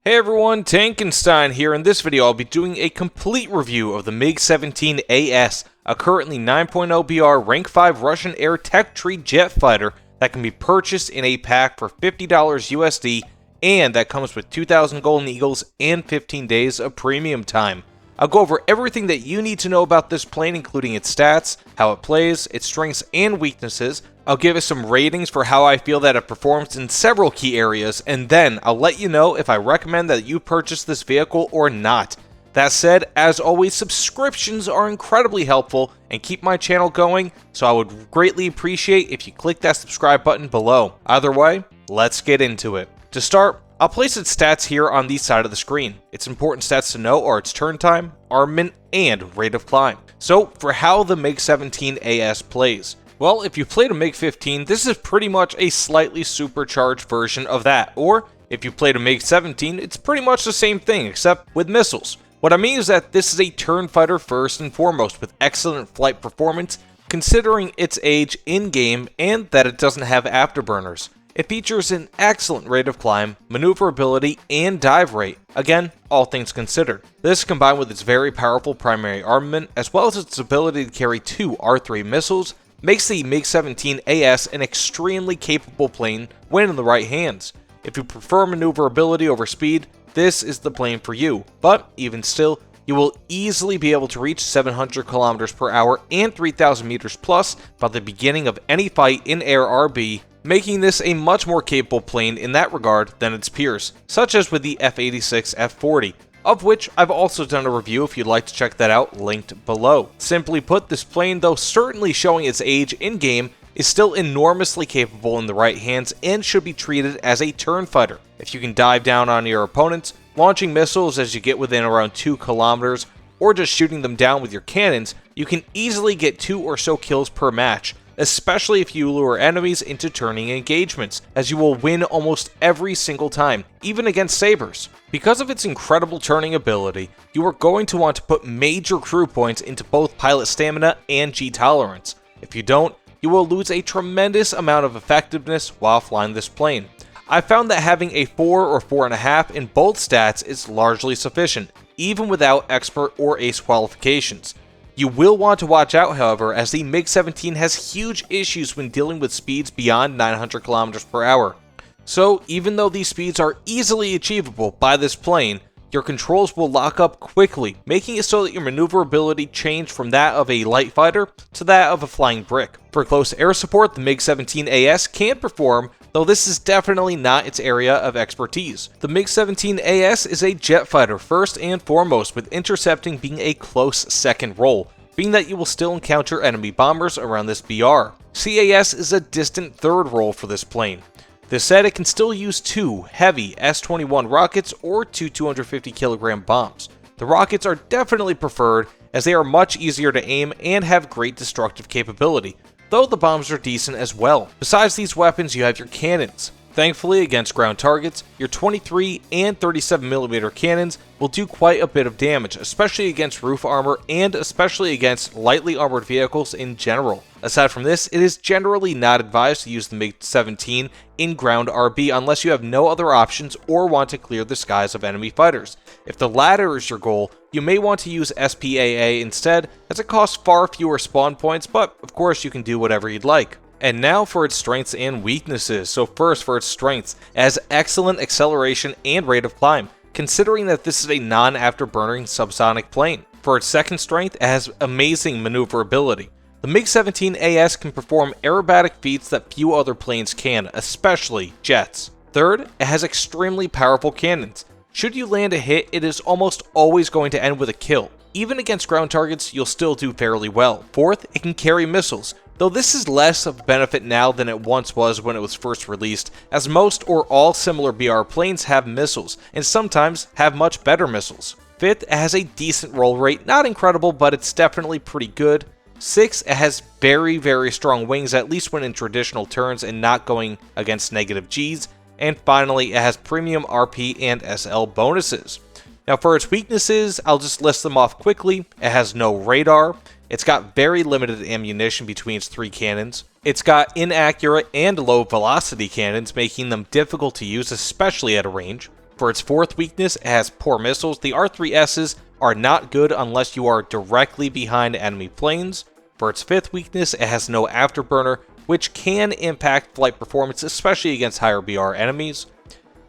Hey everyone, Tankenstein here. In this video I'll be doing a complete review of the MiG-17AS, a currently 9.0 BR rank 5 Russian air tech tree jet fighter that can be purchased in a pack for $50 USD and that comes with 2,000 Golden Eagles and 15 days of premium time. I'll go over everything that you need to know about this plane, including its stats, how it plays, its strengths and weaknesses. I'll give it some ratings for how I feel that it performs in several key areas, and then I'll let you know if I recommend that you purchase this vehicle or not. That said, as always, subscriptions are incredibly helpful and keep my channel going, so I would greatly appreciate if you click that subscribe button below. Either way, let's get into it. To start, I'll place its stats here on the side of the screen. Its important stats to know are its turn time, armament, and rate of climb. So, for how the MiG-17AS plays. Well, if you played a MiG-15, this is pretty much a slightly supercharged version of that. Or, if you played a MiG-17, it's pretty much the same thing, except with missiles. What I mean is that this is a turn fighter first and foremost, with excellent flight performance, considering its age in-game and that it doesn't have afterburners. It features an excellent rate of climb, maneuverability, and dive rate. Again, all things considered. This, combined with its very powerful primary armament, as well as its ability to carry 2 R3 missiles, makes the MiG-17AS an extremely capable plane when in the right hands. If you prefer maneuverability over speed, this is the plane for you. But, even still, you will easily be able to reach 700 km per hour and 3,000 meters plus by the beginning of any fight in air RB, making this a much more capable plane in that regard than its peers, such as with the F-86 F-40, of which I've also done a review if you'd like to check that out, linked below. Simply put, this plane, though certainly showing its age in-game, is still enormously capable in the right hands and should be treated as a turn fighter. If you can dive down on your opponents, launching missiles as you get within around 2 kilometers, or just shooting them down with your cannons, you can easily get 2 or so kills per match, especially if you lure enemies into turning engagements, as you will win almost every single time, even against sabers. Because of its incredible turning ability, you are going to want to put major crew points into both pilot stamina and G tolerance. If you don't, you will lose a tremendous amount of effectiveness while flying this plane. I found that having a 4 or 4.5 in both stats is largely sufficient, even without expert or ace qualifications. You will want to watch out, however, as the MiG-17 has huge issues when dealing with speeds beyond 900 km per hour. So, even though these speeds are easily achievable by this plane, your controls will lock up quickly, making it so that your maneuverability changes from that of a light fighter to that of a flying brick. For close air support, the MiG-17AS can perform, though this is definitely not its area of expertise. The MiG-17AS is a jet fighter first and foremost, with intercepting being a close second role, being that you will still encounter enemy bombers around this BR. CAS is a distant third role for this plane. This said, it can still use 2 heavy S-21 rockets or 2 250 kg bombs. The rockets are definitely preferred as they are much easier to aim and have great destructive capability, though the bombs are decent as well. Besides these weapons, you have your cannons. Thankfully, against ground targets, your 23 and 37mm cannons will do quite a bit of damage, especially against roof armor and especially against lightly armored vehicles in general. Aside from this, it is generally not advised to use the MiG-17 in ground RB unless you have no other options or want to clear the skies of enemy fighters. If the latter is your goal, you may want to use SPAA instead, as it costs far fewer spawn points, but of course you can do whatever you'd like. And now for its strengths and weaknesses. So first, for its strengths, it has excellent acceleration and rate of climb, considering that this is a non-afterburning subsonic plane. For its second strength, it has amazing maneuverability. The MiG-17AS can perform aerobatic feats that few other planes can, especially jets. Third, it has extremely powerful cannons. Should you land a hit, it is almost always going to end with a kill. Even against ground targets, you'll still do fairly well. Fourth, it can carry missiles, though this is less of a benefit now than it once was when it was first released, as most or all similar BR planes have missiles, and sometimes have much better missiles. Fifth, it has a decent roll rate, not incredible, but it's definitely pretty good. Sixth, it has very strong wings, at least when in traditional turns and not going against negative Gs. And finally, it has premium RP and SL bonuses. Now for its weaknesses, I'll just list them off quickly. It has no radar. It's got very limited ammunition between its 3 cannons. It's got inaccurate and low velocity cannons, making them difficult to use, especially at a range. For its fourth weakness, it has poor missiles. The R3Ss are not good unless you are directly behind enemy planes. For its fifth weakness, it has no afterburner, which can impact flight performance, especially against higher BR enemies.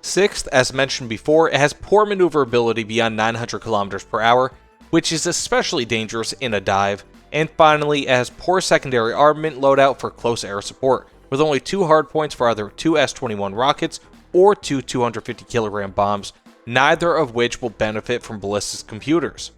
Sixth, as mentioned before, it has poor maneuverability beyond 900 km per hour, which is especially dangerous in a dive. And finally, it has poor secondary armament loadout for close air support, with only 2 hardpoints for either 2 S-21 rockets or 2 250 kg bombs, neither of which will benefit from ballistic computers.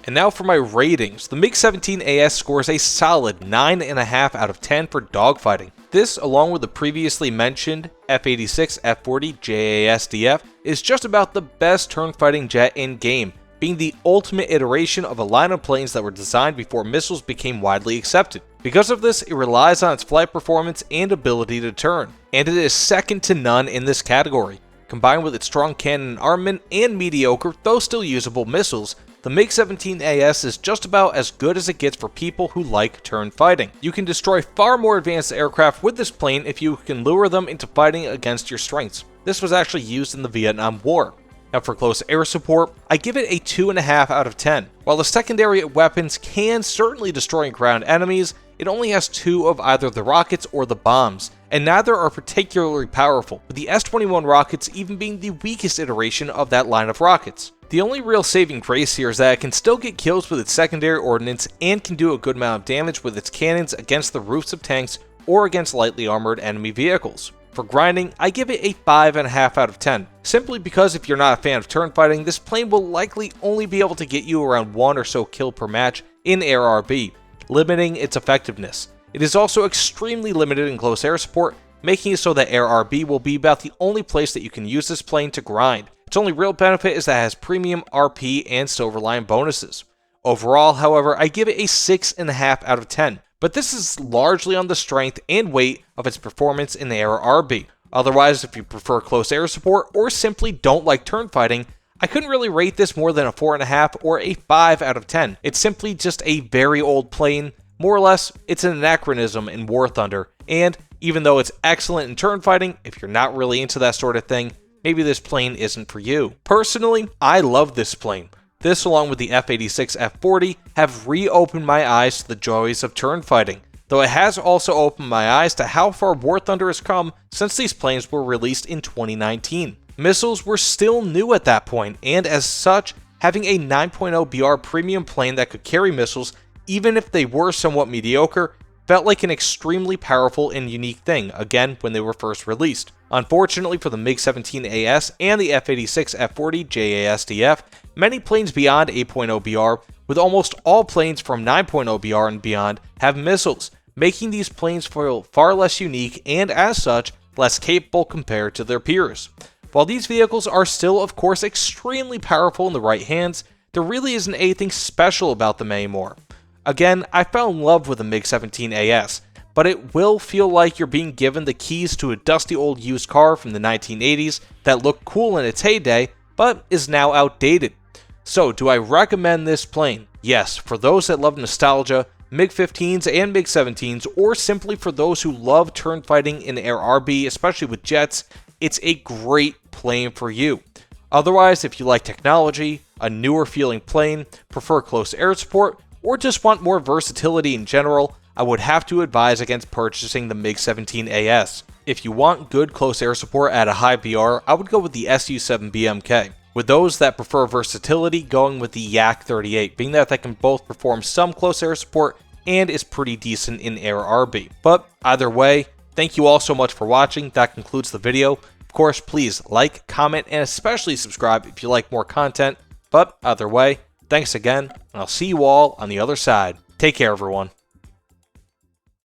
And now for my ratings. The MiG-17AS scores a solid 9.5 out of 10 for dogfighting. This, along with the previously mentioned F-86, F-40, JASDF, is just about the best turn-fighting jet in-game, being the ultimate iteration of a line of planes that were designed before missiles became widely accepted. Because of this, it relies on its flight performance and ability to turn, and it is second to none in this category. Combined with its strong cannon armament and mediocre, though still usable, missiles, the MiG-17AS is just about as good as it gets for people who like turn fighting. You can destroy far more advanced aircraft with this plane if you can lure them into fighting against your strengths. This was actually used in the Vietnam War. Now for close air support, I give it a 2.5 out of 10. While the secondary weapons can certainly destroy ground enemies, it only has 2 of either the rockets or the bombs, and neither are particularly powerful, with the S-21 rockets even being the weakest iteration of that line of rockets. The only real saving grace here is that it can still get kills with its secondary ordnance and can do a good amount of damage with its cannons against the roofs of tanks or against lightly armored enemy vehicles. For grinding, I give it a 5.5 out of 10, simply because if you're not a fan of turn fighting, this plane will likely only be able to get you around 1 or so kill per match in air RB, limiting its effectiveness. It is also extremely limited in close air support, making it so that air RB will be about the only place that you can use this plane to grind. Its only real benefit is that it has premium RP and Silverline bonuses. Overall, however, I give it a 6.5 out of 10, but this is largely on the strength and weight of its performance in the air RB. Otherwise, if you prefer close air support or simply don't like turn fighting, I couldn't really rate this more than a 4.5 or a 5 out of 10. It's simply just a very old plane. More or less, it's an anachronism in War Thunder, and even though it's excellent in turn fighting, if you're not really into that sort of thing, maybe this plane isn't for you. Personally, I love this plane. This, along with the F-86, F-40, have reopened my eyes to the joys of turn fighting, though it has also opened my eyes to how far War Thunder has come since these planes were released in 2019. Missiles were still new at that point, and as such, having a 9.0 BR premium plane that could carry missiles, even if they were somewhat mediocre, felt like an extremely powerful and unique thing, again, when they were first released. Unfortunately for the MiG-17AS and the F-86, F-40, JASDF, many planes beyond 8.0 BR, with almost all planes from 9.0 BR and beyond, have missiles, making these planes feel far less unique and, as such, less capable compared to their peers. While these vehicles are still, of course, extremely powerful in the right hands, there really isn't anything special about them anymore. Again, I fell in love with the MiG-17AS, but it will feel like you're being given the keys to a dusty old used car from the 1980s that looked cool in its heyday, but is now outdated. So, do I recommend this plane? Yes, for those that love nostalgia, MiG-15s and MiG-17s, or simply for those who love turn fighting in air RB, especially with jets, it's a great plane for you. Otherwise, if you like technology, a newer feeling plane, prefer close air support, or just want more versatility in general, I would have to advise against purchasing the MiG-17AS. If you want good close air support at a high BR, I would go with the Su-7BMK. With those that prefer versatility, going with the Yak-38, being that they can both perform some close air support and is pretty decent in air RB. But either way, thank you all so much for watching. That concludes the video. Of course, please like, comment, and especially subscribe if you like more content. But either way, thanks again, and I'll see you all on the other side. Take care, everyone.